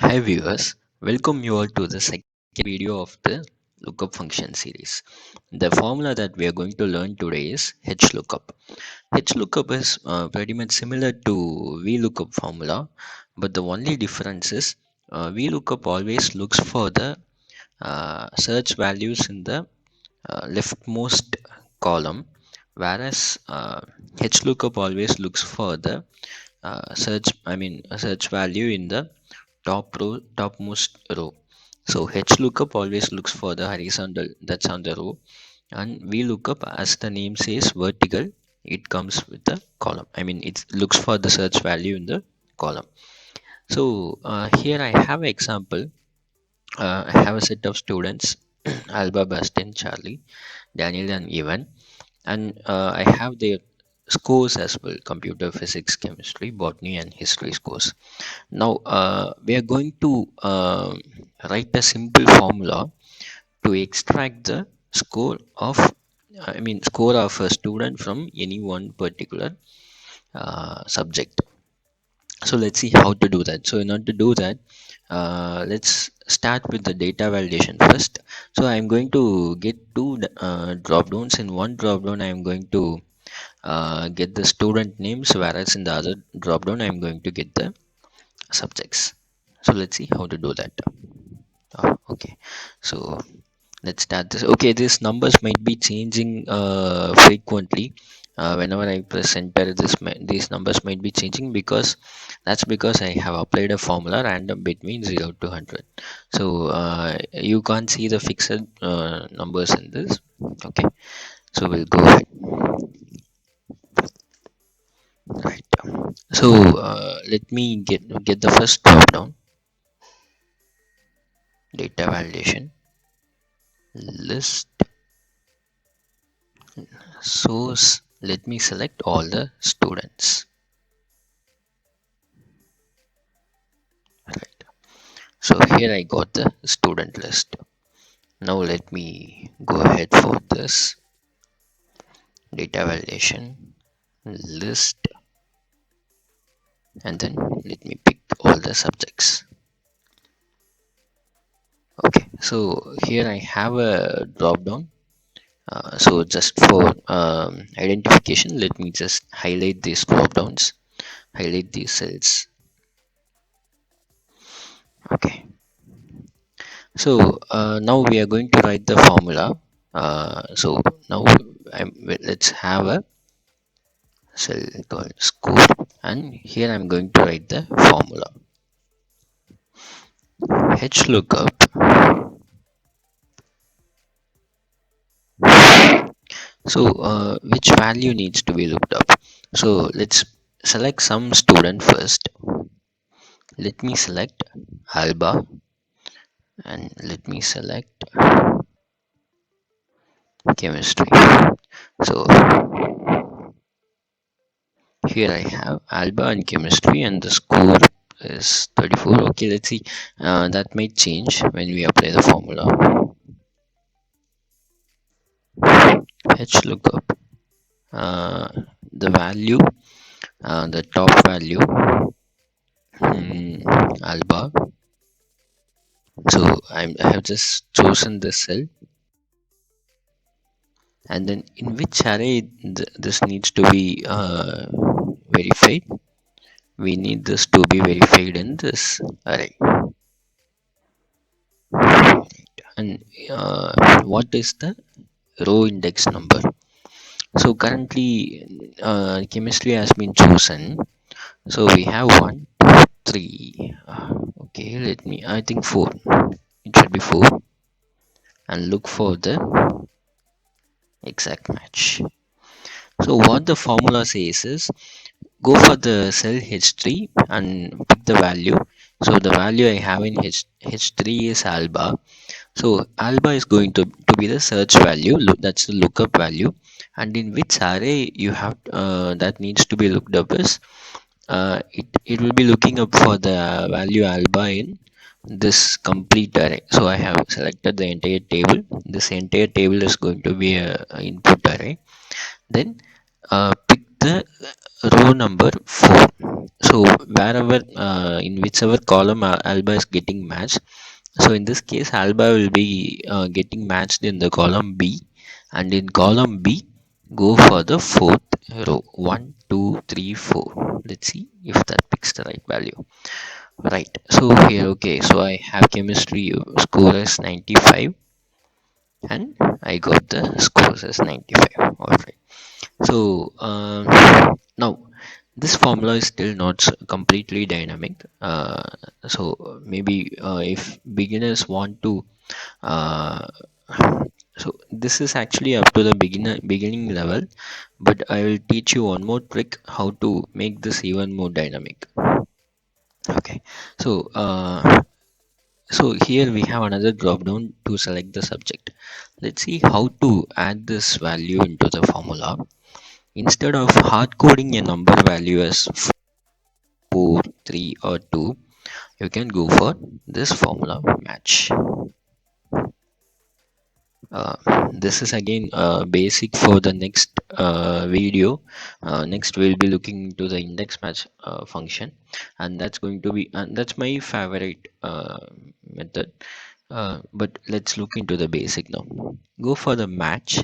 Hi viewers, welcome you all to the second video of the lookup function series. The formula that we are going to learn today is Hlookup. Hlookup is pretty much similar to Vlookup formula, but the only difference is Vlookup always looks for the search values in the leftmost column, whereas Hlookup always looks for the search value in the topmost row. So Hlookup always looks for the horizontal that's on the row, and Vlookup, as the name says, vertical, it comes with the column. It looks for the search value in the column. So here I have an example. I have a set of students Alba, Bastin, Charlie, Daniel and Evan, and I have their scores as well: computer, physics, chemistry, botany and history scores. Now we are going to write a simple formula to extract the score of score of a student from any one particular subject. So let's see how to do that. So in order to do that, let's start with the data validation first. So I'm going to get two drop downs. In one drop down I'm going to get the student names, whereas in the other drop down I'm going to get the subjects. So let's see how to do that. Okay, so let's start this. Okay, these numbers might be changing frequently. Whenever I press enter, these numbers might be changing because I have applied a formula random between 0 to 100. So you can't see the fixed numbers in this. Okay, so we'll go ahead. Right. So let me get the first drop down. Data validation list source. Let me select all the students. Right. So here I got the student list. Now let me go ahead for this data validation list, and then let me pick all the subjects. Okay, so here I have a drop down. So just for identification, let me just highlight these drop downs, highlight these cells. Okay, so now we are going to write the formula. So now let's have a cell called score, and here I'm going to write the formula. Hlookup so which value needs to be looked up? So let's select some student first. Let me select Alba, and let me select chemistry. So here I have Alba and chemistry, and the score is 34. Okay, let's see. That might change when we apply the formula. Hlookup. The value, the top value, Alba. So I have just chosen the cell, and then in which array this needs to be verified. We need this to be verified in this array. And what is the row index number? So currently chemistry has been chosen, so we have 1, 2, 3. Okay, I think 4. It should be 4, and look for the exact match. So what the formula says is, go for the cell H3 and pick the value. So the value I have in H3 is Alba. So Alba is going to be the search value. That's the lookup value. And in which array you have that needs to be looked up is it will be looking up for the value Alba in this complete array. So I have selected the entire table. This entire table is going to be a input array. Then pick the row number 4. So wherever in whichever column alba is getting matched, so in this case alba will be getting matched in the column B, and in column B go for the fourth row. 1 2 3 4. Let's see if that picks the right value. Right, so here, okay, so I have chemistry score as 95 and I got the scores as 95. All right, so now this formula is still not completely dynamic. So maybe if beginners want to uh, so this is actually up to the beginning level, but I will teach you one more trick how to make this even more dynamic. Okay, so so here we have another drop down to select the subject. Let's see how to add this value into the formula. Instead of hard coding a number value as 4, 3 or 2, you can go for this formula match. This is again basic for the next video. Next we'll be looking into the index match function, and that's going to be, and that's my favorite method. But let's look into the basic now. Go for the match.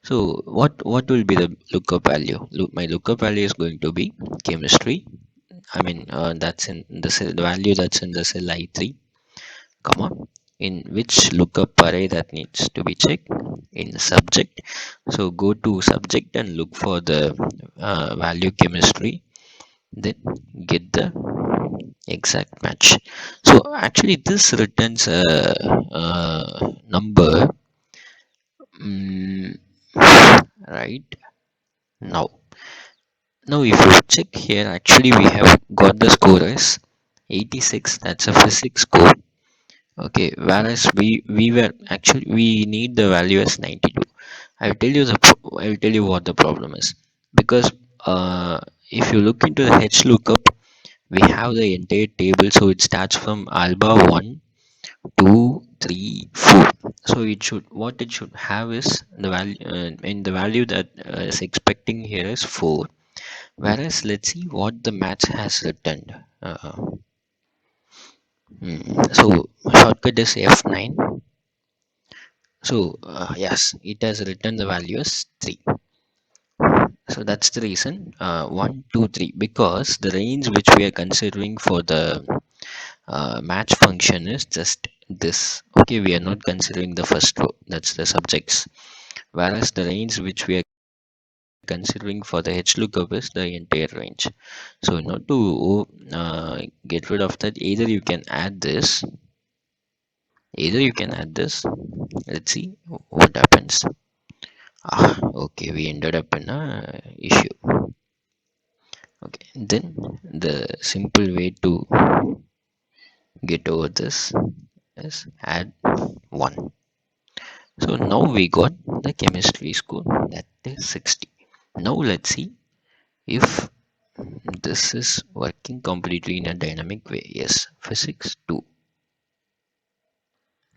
So what will be the lookup value? My lookup value is going to be chemistry. I mean that's in the cell, the value that's in the cell I3, comma, in which lookup array that needs to be checked in subject. So go to subject and look for the value chemistry, then get the exact match. So actually this returns a number. mm, right now now if you check here, actually we have got the score as 86. That's a physics score. Okay, whereas we were actually, we need the value as 92. I will tell you what the problem is, because if you look into the H lookup, we have the entire table, so it starts from alba 1 2 3 4. So it should, what it should have is the value, and the value that is expecting here is 4. Whereas let's see what the match has returned. So shortcut is F9. So yes, it has written the value as 3. So that's the reason 1 2 3, because the range which we are considering for the match function is just this. Okay, we are not considering the first row, that's the subjects, whereas the range which we are considering for the H lookup is the entire range. So in order to get rid of that, either you can add this. Let's see what happens. Okay, we ended up in a issue. Okay, then the simple way to get over this is add 1. So now we got the chemistry score, that is 60. Now let's see if this is working completely in a dynamic way. Yes, physics 2,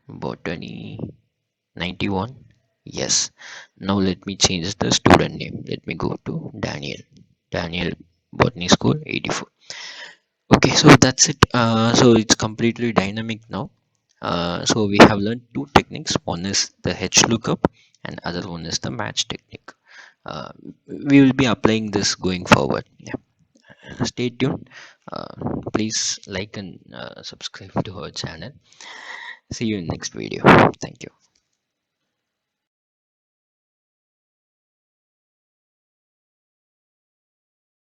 botany 91. Yes. Now let me change the student name. Let me go to Daniel. Daniel botany score 84. Okay, so that's it. So it's completely dynamic now. So we have learned two techniques. One is the H lookup and other one is the match technique. Uh, we will be applying this going forward. Yeah. Stay tuned. Uh, Please like and subscribe to our channel. See you in next video. Thank you.